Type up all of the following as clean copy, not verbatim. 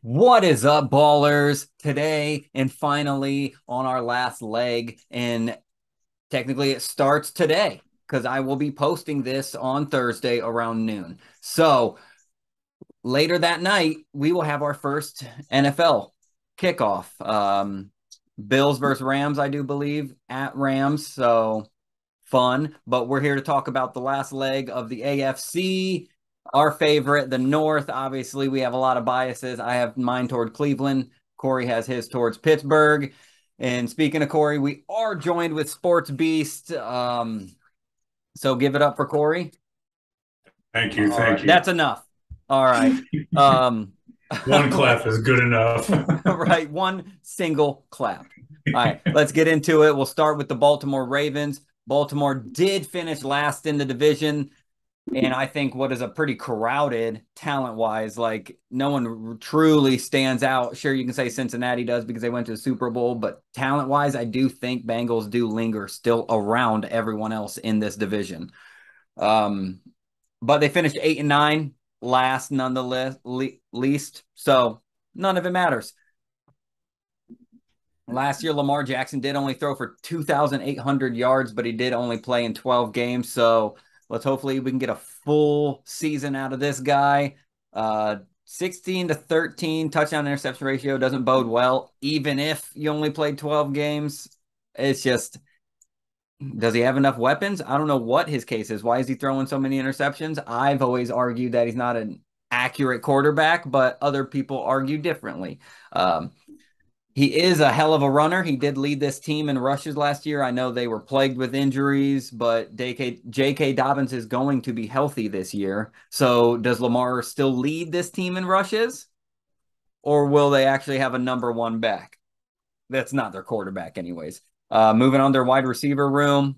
What is up, ballers? Today and finally on our last leg, and technically it starts today because I will be posting this on Thursday around noon. So later that night, we will have our first NFL kickoff. Bills versus Rams, I do believe, at Rams. So fun. But we're here to talk about the last leg of the AFC. Our favorite, the North. Obviously, we have a lot of biases. I have mine toward Cleveland. Corey has his towards Pittsburgh. And speaking of Corey, we are joined with Sports Beast. So give it up for Corey. Thank you. All Thank right, you. that's enough. All right. Um, One clap is good enough. right, one single clap. All right, let's get into it. We'll start with the Baltimore Ravens. Baltimore did finish last in the division, and I think what is a pretty crowded talent-wise, like no one truly stands out. Sure, you can say Cincinnati does because they went to the Super Bowl, but talent-wise, I do think Bengals do linger still around everyone else in this division. Um, but they finished 8-9, last nonetheless least, so none of it matters. Last year, Lamar Jackson did only throw for 2,800 yards, but he did only play in 12 games. So let's hopefully we can get a full season out of this guy. 16 to 13 touchdown interception ratio doesn't bode well, even if you only played 12 games. It's just, does he have enough weapons? I don't know what his case is. Why is he throwing so many interceptions? I've always argued that he's not an accurate quarterback, but other people argue differently. Um, he is a hell of a runner. He did lead this team in rushes last year. I know they were plagued with injuries, but J.K. Dobbins is going to be healthy this year. So does Lamar still lead this team in rushes? Or will they actually have a number one back? That's not their quarterback, anyways. Moving on their wide receiver room.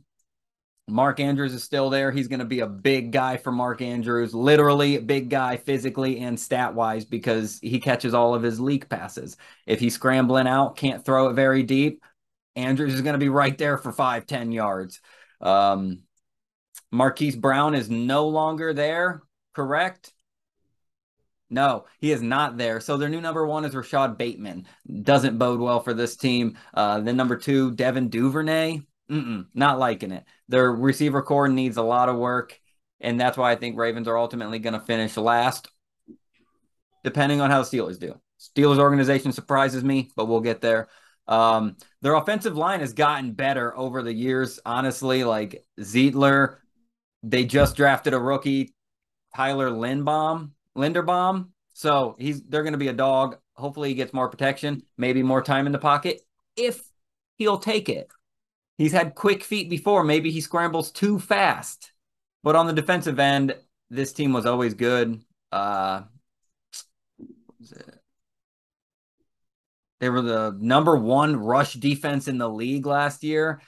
Mark Andrews is still there. He's going to be a big guy for Mark Andrews, literally a big guy physically and stat wise because he catches all of his leak passes. If he's scrambling out, can't throw it very deep, Andrews is going to be right there for 5-10 yards. Um, Marquise Brown is no longer there, correct? No, he is not there. So their new number one is Rashad Bateman. Doesn't bode well for this team. Then number two, Devin Duvernay. Not liking it. Their receiver core needs a lot of work, and that's why I think Ravens are ultimately going to finish last, depending on how the Steelers do. Steelers organization surprises me, but we'll get there. Their offensive line has gotten better over the years, honestly. Like Zietler, they just drafted a rookie, Tyler Linderbaum. So they're going to be a dog. Hopefully he gets more protection, maybe more time in the pocket if he'll take it. He's had quick feet before. Maybe he scrambles too fast. But on the defensive end, this team was always good. They were the number one rush defense in the league last year,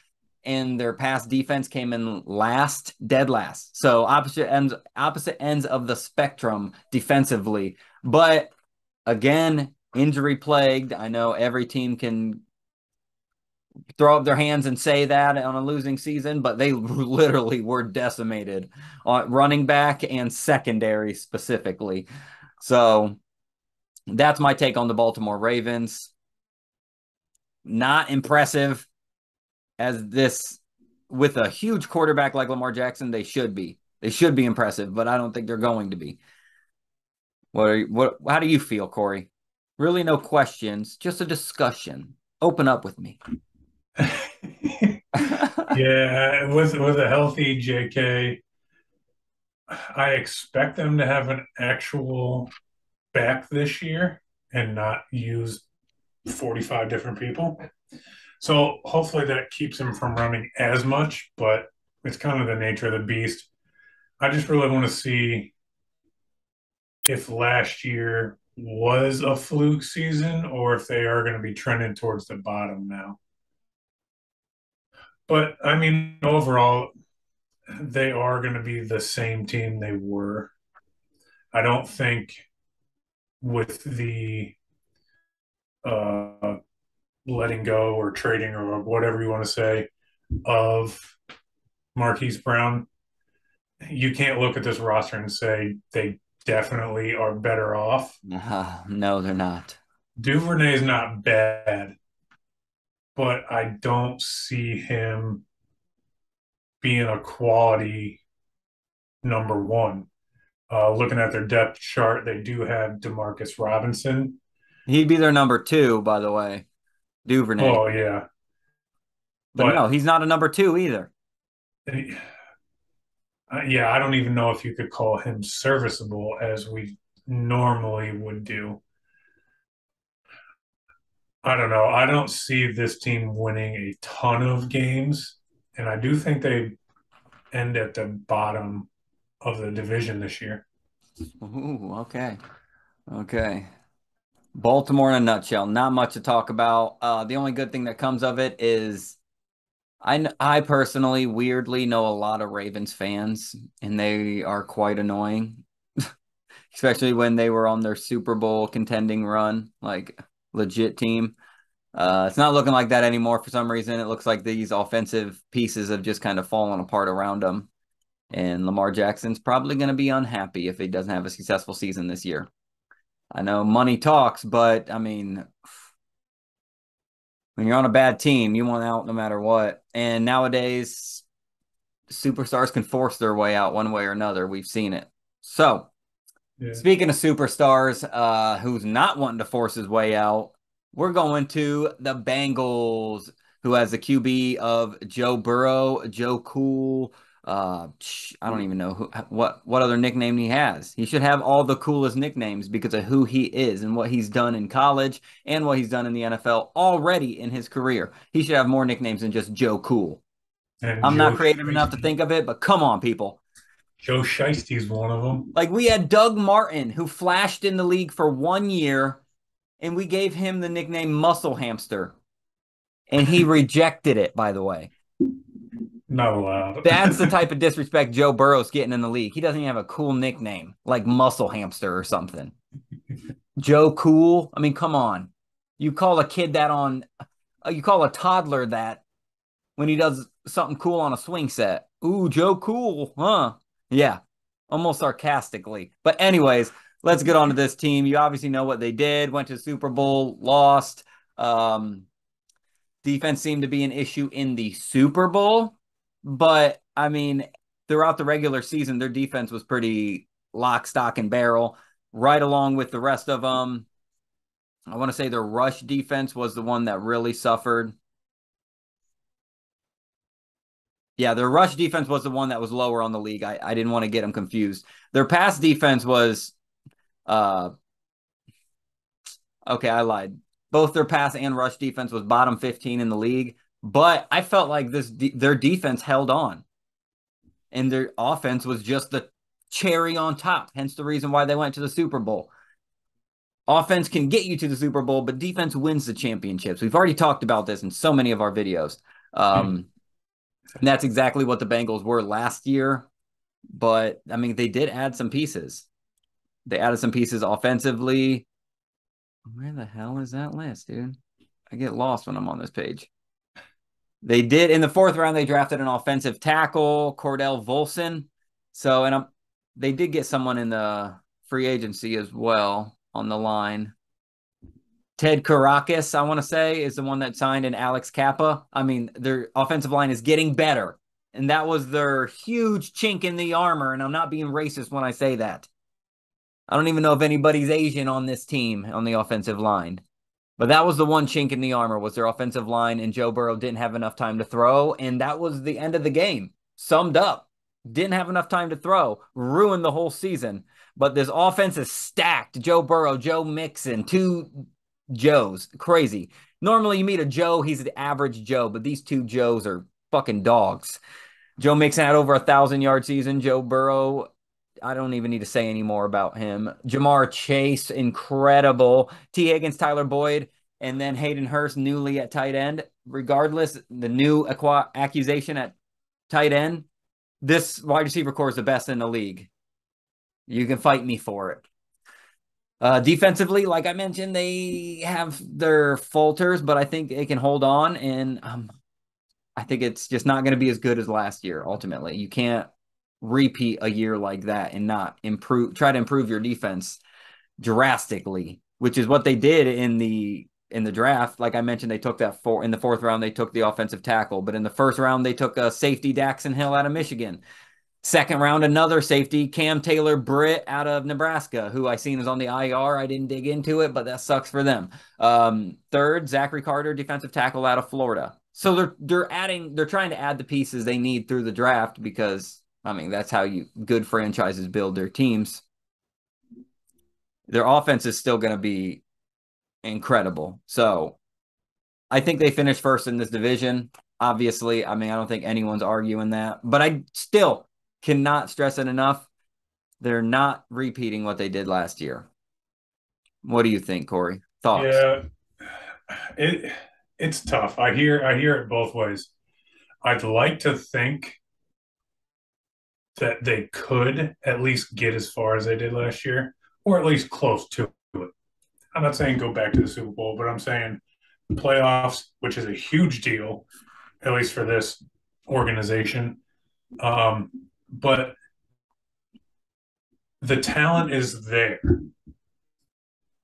and their pass defense came in last, dead last. So opposite ends of the spectrum defensively. But again, injury plagued. I know every team can throw up their hands and say that on a losing season, but they literally were decimated on running back and secondary specifically. So that's my take on the Baltimore Ravens. Not impressive as this with a huge quarterback like Lamar Jackson. They should be. They should be impressive, but I don't think they're going to be. How do you feel, Corey? Really, no questions, just a discussion. Open up with me. Yeah, with a healthy JK, I expect them to have an actual back this year and not use 45 different people. So hopefully that keeps him from running as much, but it's kind of the nature of the beast. I just really want to see if last year was a fluke season or if they are going to be trending towards the bottom now. But I mean, overall, they are going to be the same team they were. I don't think with the uh, letting go or trading or whatever you want to say of Marquise Brown, you can't look at this roster and say they definitely are better off. No, they're not. Duvernay's not bad, but I don't see him being a quality number one. Looking at their depth chart, they do have Demarcus Robinson. He'd be their number two, by the way, Duvernay. Well, yeah, But no, but he's not a number two either. yeah, I don't even know if you could call him serviceable as we normally would do. I don't know. I don't see this team winning a ton of games, and I do think they end at the bottom of the division this year. Ooh, okay. Okay. Baltimore in a nutshell. Not much to talk about. The only good thing that comes of it is I personally weirdly know a lot of Ravens fans, and they are quite annoying, especially when they were on their Super Bowl contending run, like legit team. It's not looking like that anymore for some reason. It looks like these offensive pieces have just kind of fallen apart around them. And Lamar Jackson's probably going to be unhappy if he doesn't have a successful season this year. I know money talks, but I mean, when you're on a bad team, you want out no matter what. And nowadays, superstars can force their way out one way or another. We've seen it. So, Yeah. speaking of superstars, who's not wanting to force his way out, we're going to the Bengals, who has the QB of Joe Burrow, Joe Cool. I don't even know what other nickname he has. He should have all the coolest nicknames because of who he is and what he's done in college and what he's done in the NFL already in his career. He should have more nicknames than just Joe Cool. And I'm not Joe creative enough to Shiesty. think of it, but come on, people. Joe Shiesty's one of them. Like we had Doug Martin, who flashed in the league for 1 year, and we gave him the nickname Muscle Hamster, and he rejected it, by the way. Not allowed. That's the type of disrespect Joe Burrow's getting in the league. He doesn't even have a cool nickname like Muscle Hamster or something. Joe Cool. I mean, come on. You call a kid that on, you call a toddler that when he does something cool on a swing set. Ooh, Joe Cool, huh? Yeah, almost sarcastically. But anyways, let's get on to this team. You obviously know what they did. Went to the Super Bowl, lost. Defense seemed to be an issue in the Super Bowl, but I mean, throughout the regular season, their defense was pretty lock, stock, and barrel, right along with the rest of them. I want to say their rush defense was the one that really suffered. Yeah, their rush defense was the one that was lower on the league. I didn't want to get them confused. Their pass defense was, okay, I lied. Both their pass and rush defense was bottom 15 in the league, but I felt like their defense held on, and their offense was just the cherry on top. Hence the reason why they went to the Super Bowl. Offense can get you to the Super Bowl, but defense wins the championships. We've already talked about this in so many of our videos. And that's exactly what the Bengals were last year. But, I mean, they did add some pieces. They added some pieces offensively. Where the hell is that list, dude? I get lost when I'm on this page. They did, in the fourth round, they drafted an offensive tackle, Cordell Volson. So, and they did get someone in the free agency as well on the line. Ted Karakis, I want to say, is the one that signed in Alex Kappa. I mean, their offensive line is getting better. And that was their huge chink in the armor. And I'm not being racist when I say that. I don't even know if anybody's Asian on this team on the offensive line. But that was the one chink in the armor, was their offensive line, and Joe Burrow didn't have enough time to throw, and that was the end of the game. Summed up. Didn't have enough time to throw. Ruined the whole season. But this offense is stacked. Joe Burrow, Joe Mixon, two Joes. Crazy. Normally you meet a Joe, he's the average Joe, but these two Joes are fucking dogs. Joe Mixon had over 1,000-yard season. Joe Burrow, I don't even need to say any more about him. Jamar Chase, incredible. T. Higgins, Tyler Boyd, and then Hayden Hurst, newly at tight end. Regardless, the new accusation at tight end, this wide receiver core is the best in the league. You can fight me for it. Defensively, like I mentioned, they have their falters, but I think they can hold on, and I think it's just not going to be as good as last year, ultimately. You can't repeat a year like that and not try to improve your defense drastically, which is what they did in the draft. Like I mentioned, they took that in the fourth round, they took the offensive tackle, but in the first round, they took a safety Daxon Hill out of Michigan. Second round, another safety, Cam Taylor Britt out of Nebraska, who I seen was on the IR. I didn't dig into it, but that sucks for them. Third, Zachary Carter, defensive tackle out of Florida. So they're trying to add the pieces they need through the draft because I mean that's how good franchises build their teams. Their offense is still going to be incredible. So I think they finished first in this division. Obviously, I mean, I don't think anyone's arguing that, but I still cannot stress it enough. They're not repeating what they did last year. What do you think, Corey? Thoughts? Yeah, it's tough. I hear it both ways. I'd like to think that they could at least get as far as they did last year, or at least close to it. I'm not saying go back to the Super Bowl, but I'm saying playoffs, which is a huge deal, at least for this organization. But the talent is there.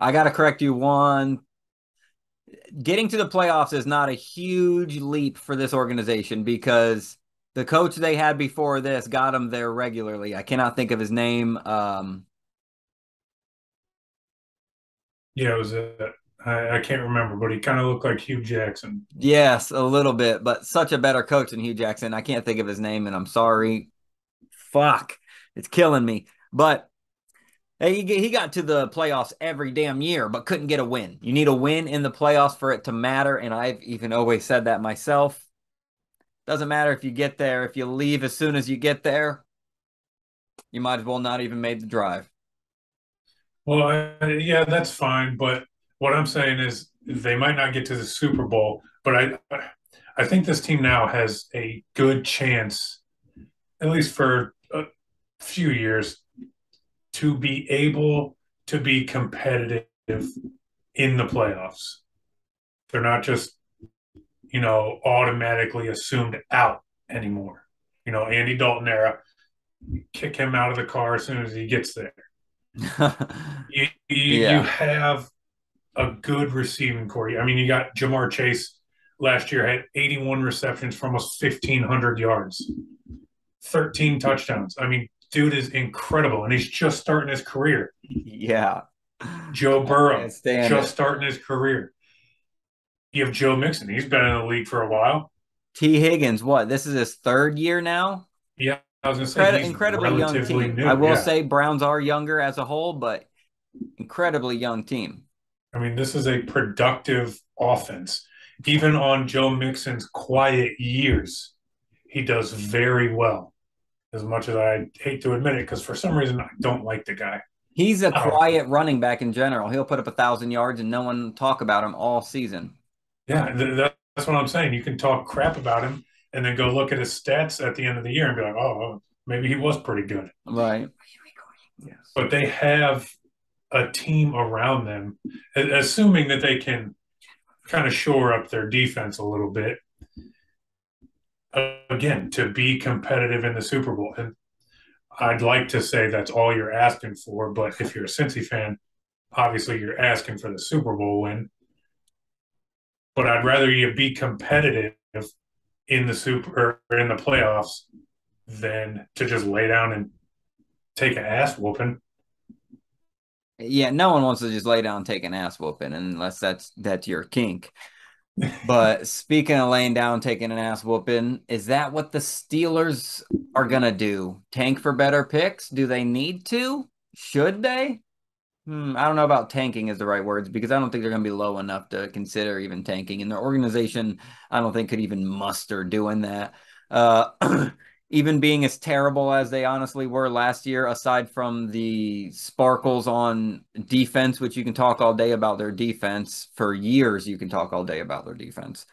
I got to correct you one. Getting to the playoffs is not a huge leap for this organization because the coach they had before this got them there regularly. I cannot think of his name. Yeah, it was I can't remember, but he kind of looked like Hugh Jackson. Yes, a little bit, but such a better coach than Hugh Jackson. I can't think of his name, and I'm sorry. Fuck, it's killing me. But he got to the playoffs every damn year, but couldn't get a win. You need a win in the playoffs for it to matter, and I've even always said that myself. Doesn't matter if you get there. If you leave as soon as you get there, you might as well not even make the drive. Well, yeah, that's fine. But what I'm saying is they might not get to the Super Bowl, but I think this team now has a good chance, at least for a few years, to be able to be competitive in the playoffs. They're not just, automatically assumed out anymore. Andy Dalton era, kick him out of the car as soon as he gets there. You have a good receiving core. I mean, you got Jamar Chase last year had 81 receptions for almost 1,500 yards, 13 touchdowns. I mean, dude is incredible, and he's just starting his career. Yeah. Joe Burrow, just starting his career. You have Joe Mixon. He's been in the league for a while. T. Higgins, what? This is his third year now? Yeah, I was going to say he's incredibly young team. New. I will say Browns are younger as a whole, but incredibly young team. I mean, this is a productive offense. Even on Joe Mixon's quiet years, he does very well. As much as I hate to admit it, because for some reason I don't like the guy. He's a quiet running back in general. He'll put up 1,000 yards and no one talk about him all season. Yeah, that's what I'm saying. You can talk crap about him and then go look at his stats at the end of the year and be like, oh, maybe he was pretty good. Right. Yes. But they have a team around them, assuming that they can kind of shore up their defense a little bit. Again, to be competitive in the Super Bowl. And I'd like to say that's all you're asking for, but if you're a Cincy fan, obviously you're asking for the Super Bowl win. But I'd rather you be competitive in the in the playoffs than to just lay down and take an ass whooping. Yeah, no one wants to just lay down and take an ass whooping unless that's your kink. But speaking of laying down, taking an ass whooping, is that what the Steelers are going to do? Tank for better picks? Do they need to? Should they? I don't know about tanking is the right words because I don't think they're going to be low enough to consider even tanking. And their organization, I don't think could even muster doing that. Even being as terrible as they honestly were last year, aside from the sparkles on defense, which you can talk all day about their defense. For years, you can talk all day about their defense.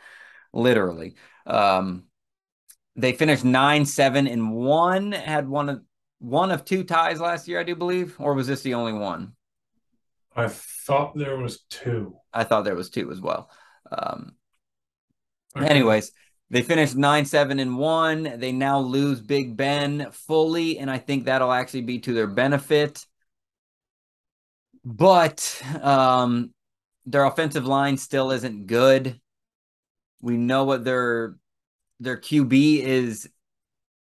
Literally. They finished 9-7-1, had one of two ties last year, I do believe. Or was this the only one? I thought there was two. I thought there was two as well. Okay. Anyways, They finished 9-7-1. They now lose Big Ben fully, and I think that'll actually be to their benefit. But their offensive line still isn't good. We know what their QB is.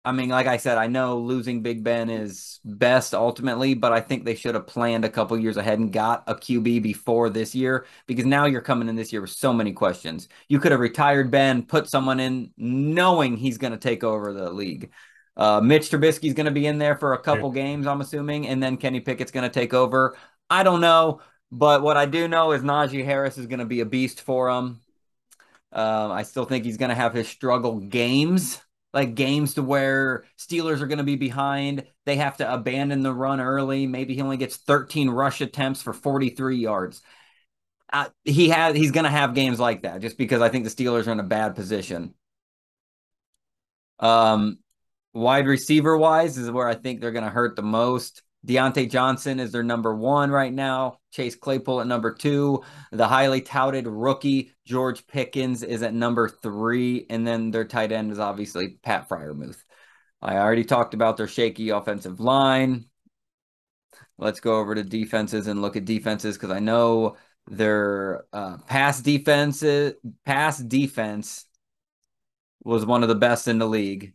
I mean, like I said, I know losing Big Ben is best ultimately, but I think they should have planned a couple years ahead and got a QB before this year, because now you're coming in this year with so many questions. You could have retired Ben, put someone in knowing he's going to take over the league. Mitch Trubisky's going to be in there for a Yeah. couple games, I'm assuming, and then Kenny Pickett's going to take over. I don't know, but what I do know is Najee Harris is going to be a beast for him. I still think he's going to have his struggle games, like games to where Steelers are going to be behind. They have to abandon the run early. Maybe he only gets 13 rush attempts for 43 yards. He's going to have games like that just because I think the Steelers are in a bad position. Um, Wide receiver wise is where I think they're going to hurt the most. Deontay Johnson is their number one right now. Chase Claypool at number two. The highly touted rookie George Pickens is at number three. And then their tight end is obviously Pat Freiermuth. I already talked about their shaky offensive line. Let's go over to defenses and look at defenses because I know their pass defense was one of the best in the league.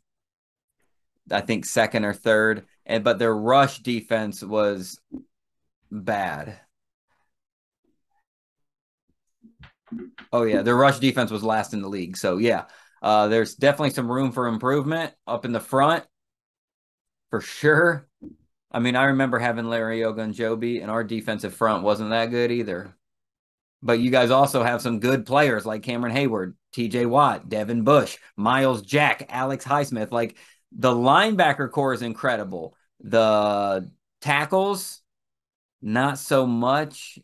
I think second or third, but their rush defense was bad. Oh yeah, their rush defense was last in the league. So yeah, there's definitely some room for improvement up in the front for sure. I mean, I remember having Larry Ogunjobi, and our defensive front wasn't that good either. But you guys also have some good players like Cameron Hayward, TJ Watt, Devin Bush, Miles Jack, Alex Highsmith. Like the linebacker core is incredible. The tackles, not so much.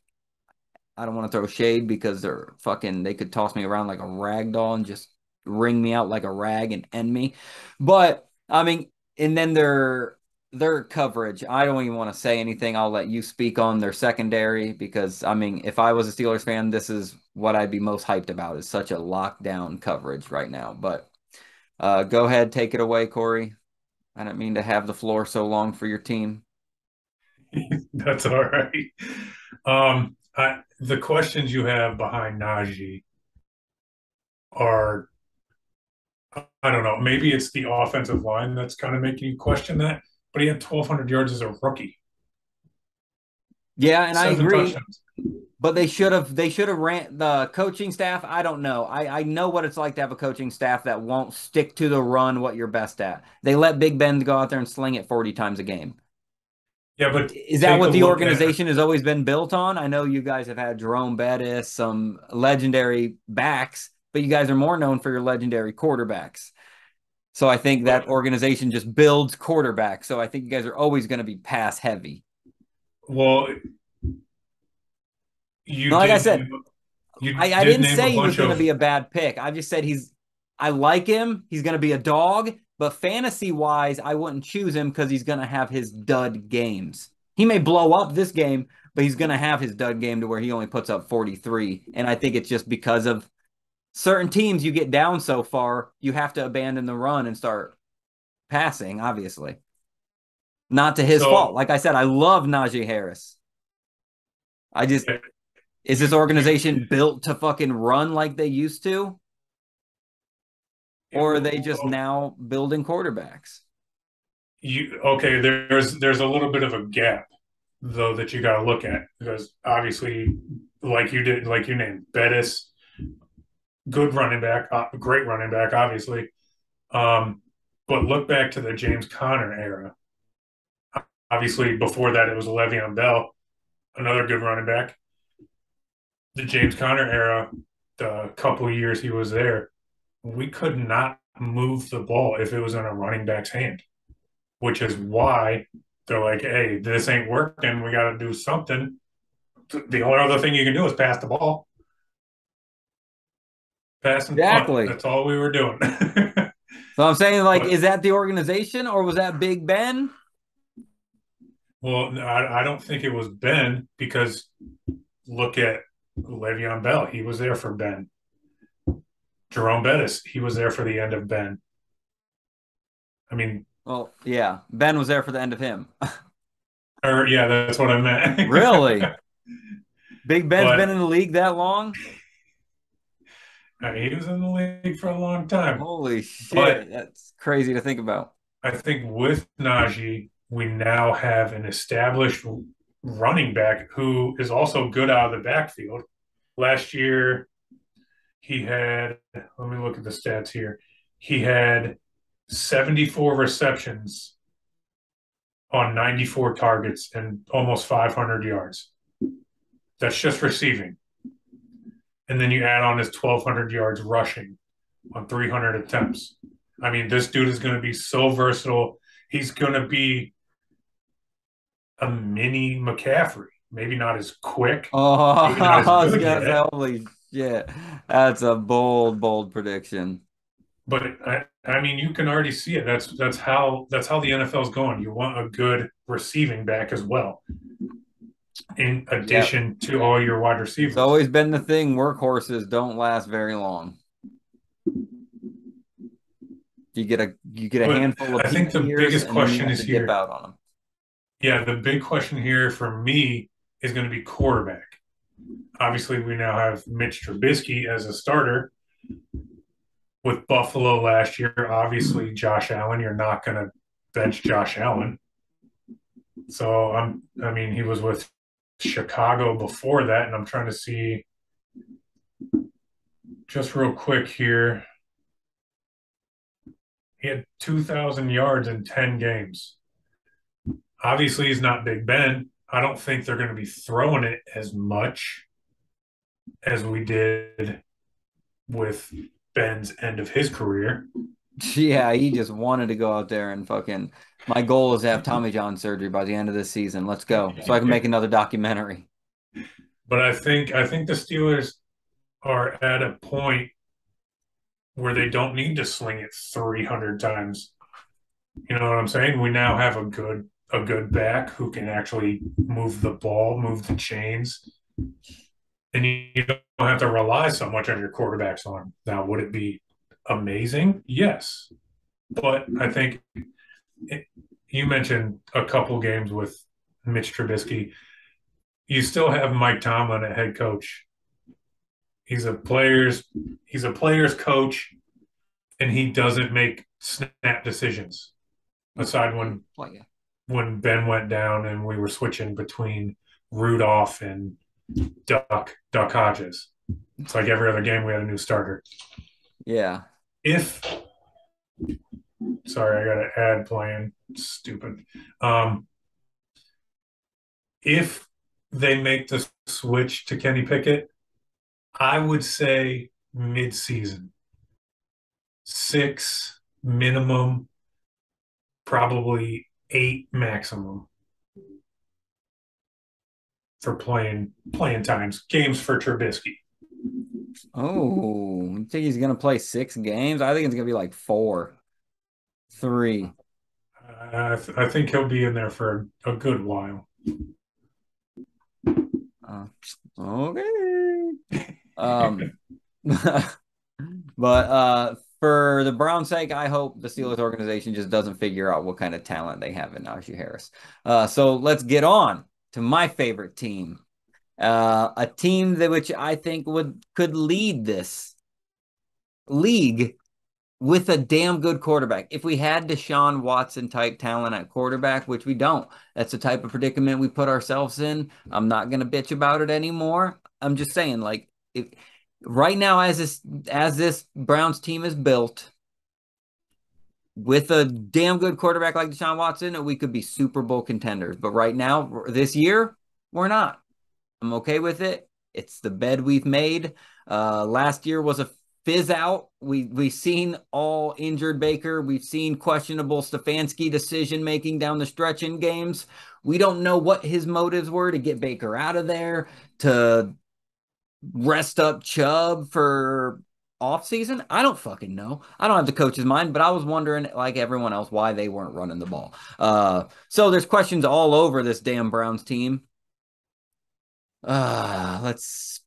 I don't want to throw shade because they could toss me around like a rag doll and just wring me out like a rag and end me. But I mean, and then their coverage, I don't even want to say anything. I'll let you speak on their secondary because I mean, if I was a Steelers fan, this is what I'd be most hyped about is such a lockdown coverage right now. But go ahead, take it away, Corey. I didn't mean to have the floor so long for your team. That's all right. The questions you have behind Najee are, I don't know, maybe it's the offensive line that's kind of making you question that, but he had 1,200 yards as a rookie, Yeah, and I seven agree. touchdowns. But they should have ran the coaching staff. I don't know. I know what it's like to have a coaching staff that won't stick to the run what you're best at. They let Big Ben go out there and sling it 40 times a game. Yeah, but Is that take a what the look at, organization has always been built on? I know you guys have had Jerome Bettis, some legendary backs, but you guys are more known for your legendary quarterbacks. So I think but that organization just builds quarterbacks. So I think you guys are always going to be pass heavy. well, No, you like I did said, name you I did didn't name a say he was bunch going to of be a bad pick. I just said I like him. He's going to be a dog, but fantasy wise, I wouldn't choose him because he's going to have his dud games. He may blow up this game, but he's going to have his dud game to where he only puts up 43. And I think it's just because of certain teams you get down so far, you have to abandon the run and start passing, obviously. Not to his fault. so Like I said, I love Najee Harris. I just, yeah, is this you organization built to fucking run like they used to? Or are they just now building quarterbacks? you okay, there's a little bit of a gap though that you got to look at because obviously, like you named Bettis, good running back, great running back, obviously. Um, but look back to the James Conner era. Obviously, before that, it was Le'Veon Bell, another good running back. The James Conner era, the couple years he was there, we could not move the ball if it was in a running back's hand, which is why they're like, hey, this ain't working. We got to do something. The only other thing you can do is pass the ball, pass and punt. Exactly. That's all we were doing. So I'm saying, like, But is that the organization or was that Big Ben? well, I don't think it was Ben because look at Le'Veon Bell. He was there for Ben. Jerome Bettis, he was there for the end of Ben. I mean, Well, yeah, Ben was there for the end of him. or yeah, that's what I meant. Really? Big Ben's been But in the league that long? he was in the league for a long time. Holy But shit, that's crazy to think about. I think with Najee, we now have an established running back who is also good out of the backfield. Last year, he had, let me look at the stats here. He had 74 receptions on 94 targets and almost 500 yards. That's just receiving. And then you add on his 1,200 yards rushing on 300 attempts. I mean, this dude is going to be so versatile. He's going to be a mini McCaffrey. Maybe not as quick, Oh, maybe not as I was good gonna say, yet, holy shit. That's a bold, bold prediction. but I mean, you can already see it. That's how the NFL is going. You want a good receiving back as well, in Yep. addition to all your wide It's receivers. always been the thing. Workhorses don't last very long. You get a But handful of I think peak the years, biggest and then you question have is to dip here. out on them. Yeah, the big question here for me is going to be quarterback. Obviously, we now have Mitch Trubisky as a starter with Buffalo last year. Obviously, Josh Allen, you're not going to bench Josh Allen. So I mean, he was with Chicago before that, and I'm trying to see just real quick here. He had 2,000 yards in 10 games. Obviously, he's not Big Ben. I don't think they're going to be throwing it as much as we did with Ben's end of his career. Yeah, he just wanted to go out there and fucking. My goal is to have Tommy John surgery by the end of this season. Let's go, so I can make another documentary. But I think the Steelers are at a point where they don't need to sling it 300 times. You know what I'm saying? We now have a good back who can actually move the ball, move the chains, and you don't have to rely so much on your quarterback's arm. Now, would it be amazing? Yes, but I think it, you mentioned a couple games with Mitch Trubisky. You still have Mike Tomlin at head coach. He's a players he's a players coach, and he doesn't make snap decisions. Aside when Ben went down and we were switching between Rudolph and Duck Hodges. It's like every other game we had a new starter. Yeah. If sorry, I got an ad playing. Stupid. Um, if they make the switch to Kenny Pickett, I would say mid-season, 6 minimum, probably 8 maximum for playing times, games for Trubisky. Oh, you think he's gonna play 6 games? I think it's gonna be like 4, 3. I think he'll be in there for a good while. Uh, okay. Um, but for the Browns' sake, I hope the Steelers organization just doesn't figure out what kind of talent they have in Najee Harris. So let's get on to my favorite team, a team that which I think could lead this league with a damn good quarterback. If we had Deshaun Watson type talent at quarterback, which we don't, that's the type of predicament we put ourselves in. I'm not gonna bitch about it anymore. I'm just saying, like, if right now, as this Browns team is built, with a damn good quarterback like Deshaun Watson, we could be Super Bowl contenders. But right now, this year, we're not. I'm okay with it. It's the bed we've made. Last year was a fizz out. We've seen all injured Baker. We've seen questionable Stefanski decision making down the stretch in games. We don't know what his motives were to get Baker out of there, to rest up Chubb for off season. I don't fucking know. I don't have the coach's mind, but I was wondering, like everyone else, why they weren't running the ball. So there's questions all over this damn Browns team. Let's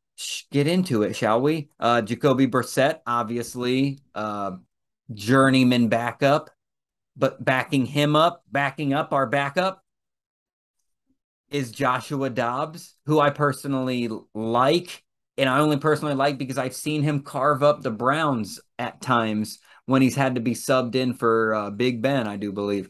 Get into it, shall we? Jacoby Brissett, obviously, journeyman backup, but backing up our backup is Joshua Dobbs, who I personally like. And I only personally like because I've seen him carve up the Browns at times when he's had to be subbed in for Big Ben, I do believe.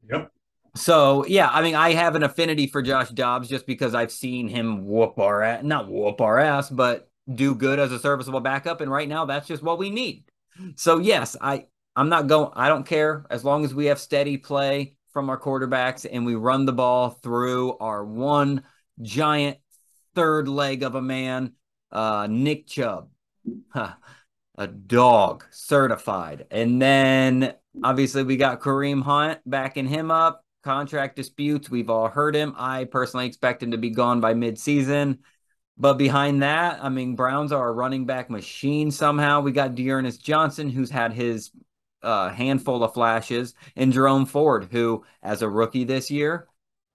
Yep. So yeah, I mean, I have an affinity for Josh Dobbs just because I've seen him whoop our ass, not whoop our ass, but do good as a serviceable backup. And right now, that's just what we need. So yes, I'm not going. I don't care as long as we have steady play from our quarterbacks and we run the ball through our one giant third leg of a man, Nick Chubb. Huh, a dog certified. And then obviously we got Kareem Hunt backing him up. Contract disputes. We've all heard him. I personally expect him to be gone by midseason. But behind that, I mean, Browns are a running back machine somehow. We got Dearness Johnson, who's had his handful of flashes, and Jerome Ford, who, as a rookie this year,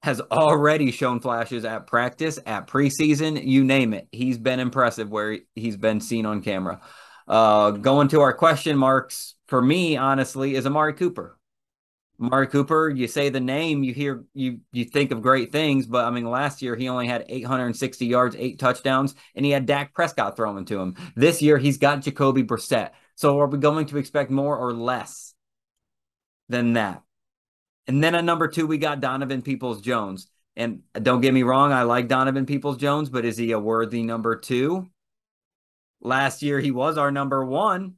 has already shown flashes at practice, at preseason, you name it. He's been impressive where he's been seen on camera. Going to our question marks, for me, honestly, is Amari Cooper. Amari Cooper, you say the name, you think of great things, but I mean, last year he only had 860 yards, 8 touchdowns, and he had Dak Prescott throwing to him. This year he's got Jacoby Brissett. So are we going to expect more or less than that? And then at number 2, we got Donovan Peoples-Jones. And don't get me wrong, I like Donovan Peoples-Jones, but is he a worthy number 2? Last year he was our number 1,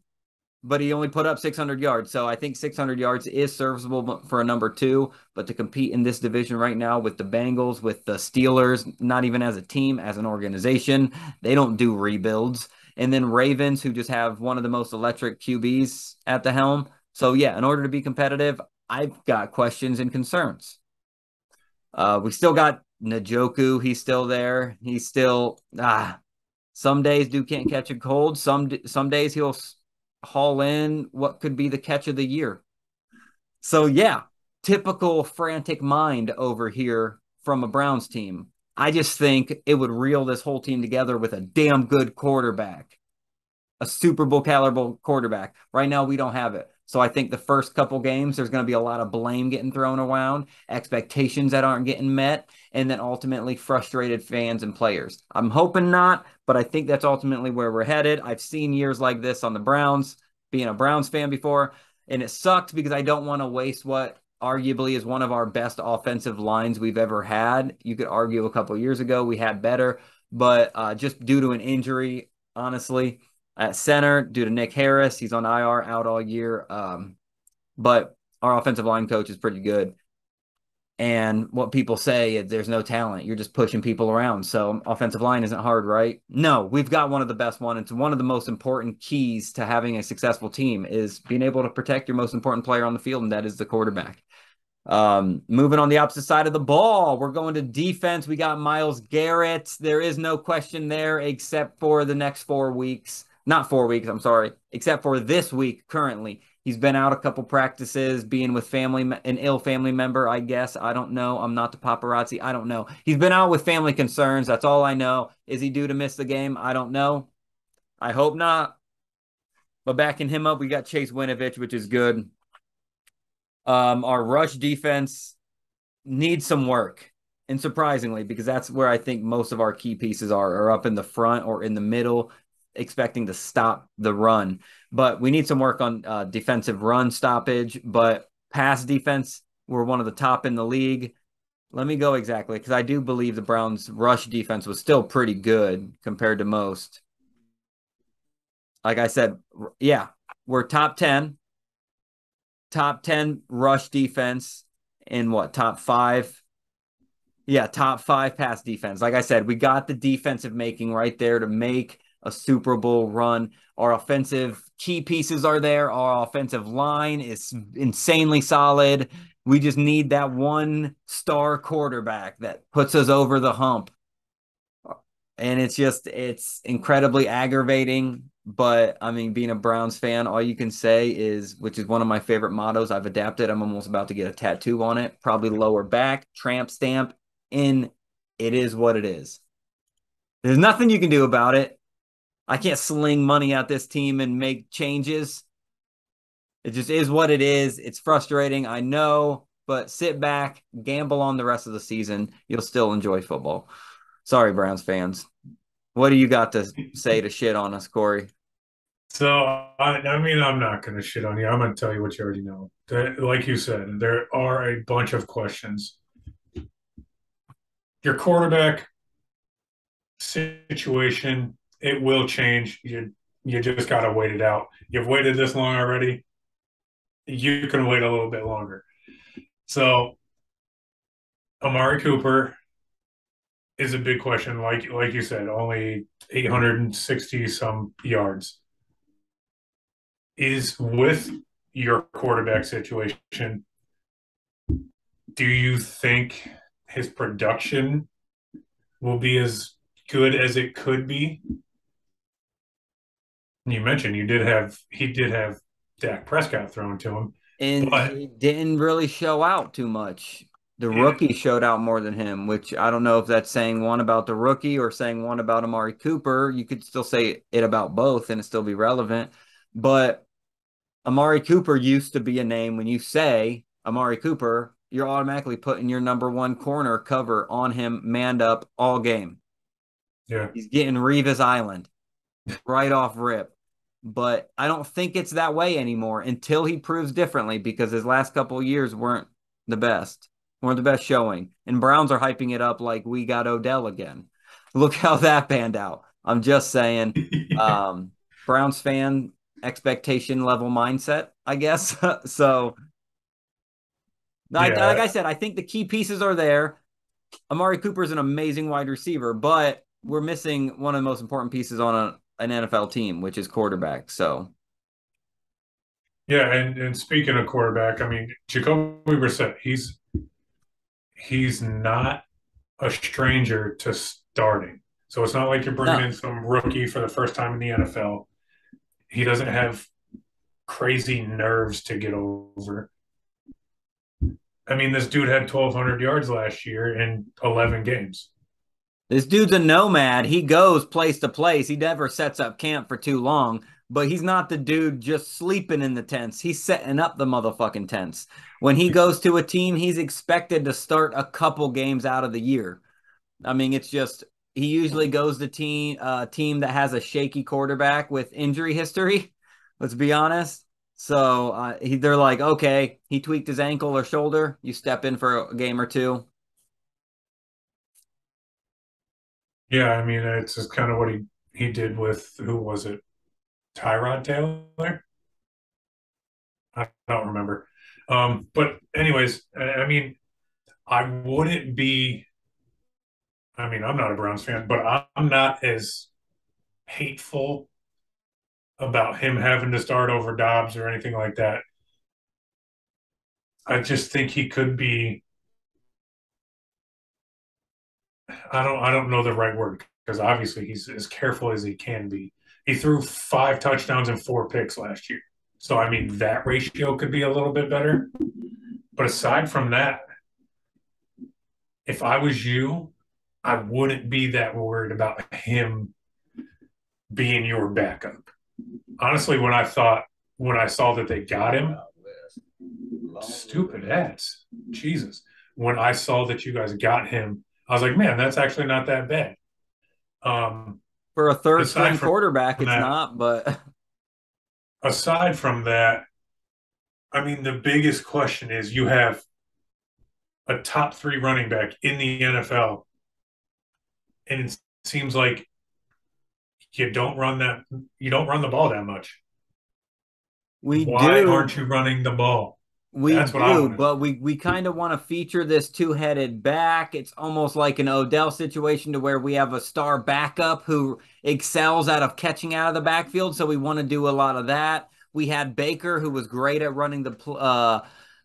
but he only put up 600 yards. So I think 600 yards is serviceable for a number 2. But to compete in this division right now with the Bengals, with the Steelers, not even as a team, as an organization, they don't do rebuilds. And then Ravens, who just have one of the most electric QBs at the helm. So yeah, in order to be competitive, I've got questions and concerns. We still got Njoku. He's still there. He's still some days Duke can't catch a cold. Some days he'll haul in what could be the catch of the year. So yeah, typical frantic mind over here from a Browns team. I just think it would reel this whole team together with a damn good quarterback, a Super Bowl caliber quarterback. Right now, we don't have it. So I think the first couple games, there's going to be a lot of blame getting thrown around, expectations that aren't getting met, and then ultimately frustrated fans and players. I'm hoping not, but I think that's ultimately where we're headed. I've seen years like this on the Browns, being a Browns fan before, and it sucks because I don't want to waste what arguably is one of our best offensive lines we've ever had. You could argue a couple years ago we had better, but just due to an injury, honestly, at center due to Nick Harris. He's on IR out all year. But our offensive line coach is pretty good. And what people say is there's no talent. You're just pushing people around. So offensive line isn't hard, right? No, we've got one of the best one. It's one of the most important keys to having a successful team is being able to protect your most important player on the field, and that is the quarterback. Moving on the opposite side of the ball, we're going to defense. We got Myles Garrett. There is no question there except for the next 4 weeks. Not 4 weeks, I'm sorry, except for this week currently. He's been out a couple practices, being with an ill family member, I guess. I don't know. I'm not the paparazzi. I don't know. He's been out with family concerns. That's all I know. Is he due to miss the game? I don't know. I hope not. But backing him up, we got Chase Winovich, which is good. Our rush defense needs some work. And surprisingly, because that's where I think most of our key pieces are up in the front or in the middle, expecting to stop the run. But we need some work on defensive run stoppage. But pass defense, we're one of the top in the league. Let me go exactly, because I do believe the Browns' rush defense was still pretty good compared to most. Like I said, yeah, we're top 10 rush defense in what, top 5? Yeah, top 5 pass defense. Like I said, we got the defensive making right there to make a Super Bowl run. Our offensive key pieces are there. Our offensive line is insanely solid. We just need that one star quarterback that puts us over the hump. And it's incredibly aggravating. But I mean, being a Browns fan, all you can say is, which is one of my favorite mottos I've adapted. I'm almost about to get a tattoo on it, probably lower back, tramp stamp, in it is what it is. There's nothing you can do about it. I can't sling money at this team and make changes. It just is what it is. It's frustrating, I know, but sit back, gamble on the rest of the season. You'll still enjoy football. Sorry, Browns fans. What do you got to say to shit on us, Corey? So, I mean, I'm not going to shit on you. I'm going to tell you what you already know. Like you said, there are a bunch of questions. Your quarterback situation, it will change. You just got to wait it out. You've waited this long already. You can wait a little bit longer. So, Amari Cooper is a big question. Like you said, only 860 some yards. Is with your quarterback situation, do you think his production will be as good as it could be? You mentioned he did have Dak Prescott thrown to him, And but he didn't really show out too much. The yeah, rookie showed out more than him, which I don't know if that's saying one about the rookie or saying one about Amari Cooper. You could still say it about both and it still be relevant. But Amari Cooper used to be a name when you say Amari Cooper, you're automatically putting your number one corner cover on him, manned up all game. yeah, He's getting Revis Island right off rip. But I don't think it's that way anymore until he proves differently because his last couple of years the best, weren't the best showing. And Browns are hyping it up like we got Odell again. Look how that panned out. I'm just saying, um, Browns fan expectation level mindset, I guess. So, like yeah, I said, I think the key pieces are there. Amari Cooper is an amazing wide receiver, but we're missing one of the most important pieces on an NFL team, which is quarterback. So, yeah. And speaking of quarterback, I mean, Jacoby Brissett, he's not a stranger to starting. So it's not like you're bringing no, in some rookie for the first time in the NFL. He doesn't have crazy nerves to get over. I mean, this dude had 1,200 yards last year in 11 games. this dude's a nomad. He goes place to place. He never sets up camp for too long, but he's not the dude just sleeping in the tents. He's setting up the motherfucking tents. When he goes to a team, he's expected to start a couple games out of the year. I mean, it's just he usually goes to team that has a shaky quarterback with injury history. Let's be honest. So they're like, okay, he tweaked his ankle or shoulder. You step in for a game or two. Yeah, I mean, it's just kind of what he did with who was it? Tyrod Taylor? I don't remember. But anyways, I mean, I wouldn't be. I mean, I'm not a Browns fan, but I'm not as hateful about him having to start over Dobbs or anything like that. I just think he could be. I don't know the right word because obviously he's as careful as he can be. He threw 5 touchdowns and 4 picks last year. So I mean that ratio could be a little bit better. But aside from that, if I was you, I wouldn't be that worried about him being your backup. Honestly, when I saw that they got him, stupid ads. Jesus. When I saw that you guys got him, I was like, man, that's actually not that bad. Um, For a third aside string from quarterback, it's that, not, but aside from that, I mean, the biggest question is you have a top 3 running back in the NFL, and it seems like you don't run the ball that much. we Why do. aren't you running the ball? We That's what I do, want to know. but we kind of want to feature this two-headed back. It's almost like an Odell situation to where we have a star backup who excels out of catching out of the backfield. So we want to do a lot of that. We had Baker who was great at running the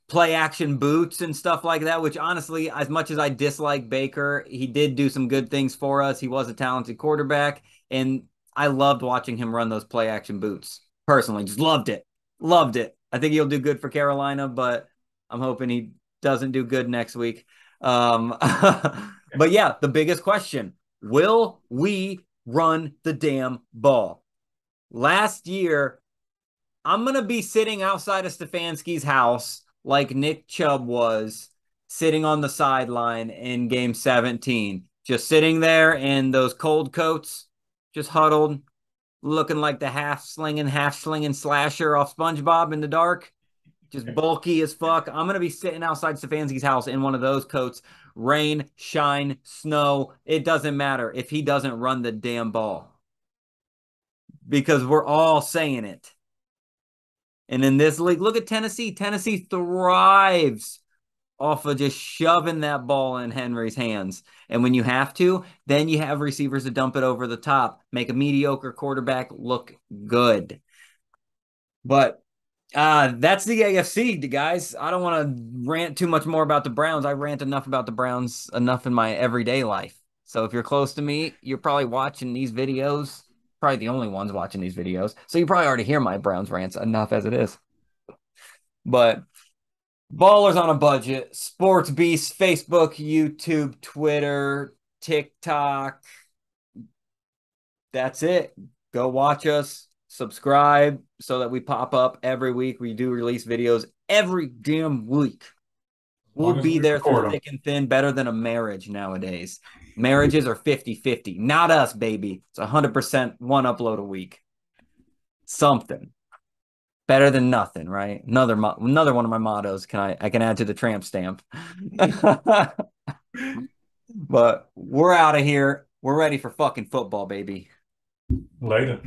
play action boots and stuff like that, which honestly, as much as I dislike Baker, he did do some good things for us. He was a talented quarterback, and I loved watching him run those play action boots. Personally, just loved it. Loved it. I think he'll do good for Carolina, but I'm hoping he doesn't do good next week. But yeah, the biggest question. Will we run the damn ball? Last year, I'm going to be sitting outside of Stefanski's house like Nick Chubb was sitting on the sideline in game 17, just sitting there in those cold coats, just huddled, looking like the half slinging slasher off SpongeBob in the dark, just bulky as fuck. I'm going to be sitting outside Stefanski's house in one of those coats, rain, shine, snow. It doesn't matter if he doesn't run the damn ball because we're all saying it. And in this league, look at Tennessee. Tennessee thrives off of just shoving that ball in Henry's hands. And when you have to, then you have receivers to dump it over the top, make a mediocre quarterback look good. But that's the AFC, guys. I don't want to rant too much more about the Browns. I rant enough about the Browns enough in my everyday life. So if you're close to me, you're probably watching these videos. Probably the only ones watching these videos. So you probably already hear my Browns rants enough as it is. But Ballers on a Budget, Sports Beast, Facebook, YouTube, Twitter, TikTok. That's it. Go watch us. Subscribe so that we pop up every week. We do release videos every damn week. We'll be there through thick and thin, better than a marriage nowadays. Marriages are 50-50. Not us, baby. It's 100% one upload a week. Something. Better than nothing, right? Another one of my mottos I can add to the tramp stamp. But we're out of here. We're ready for fucking football, baby. Later.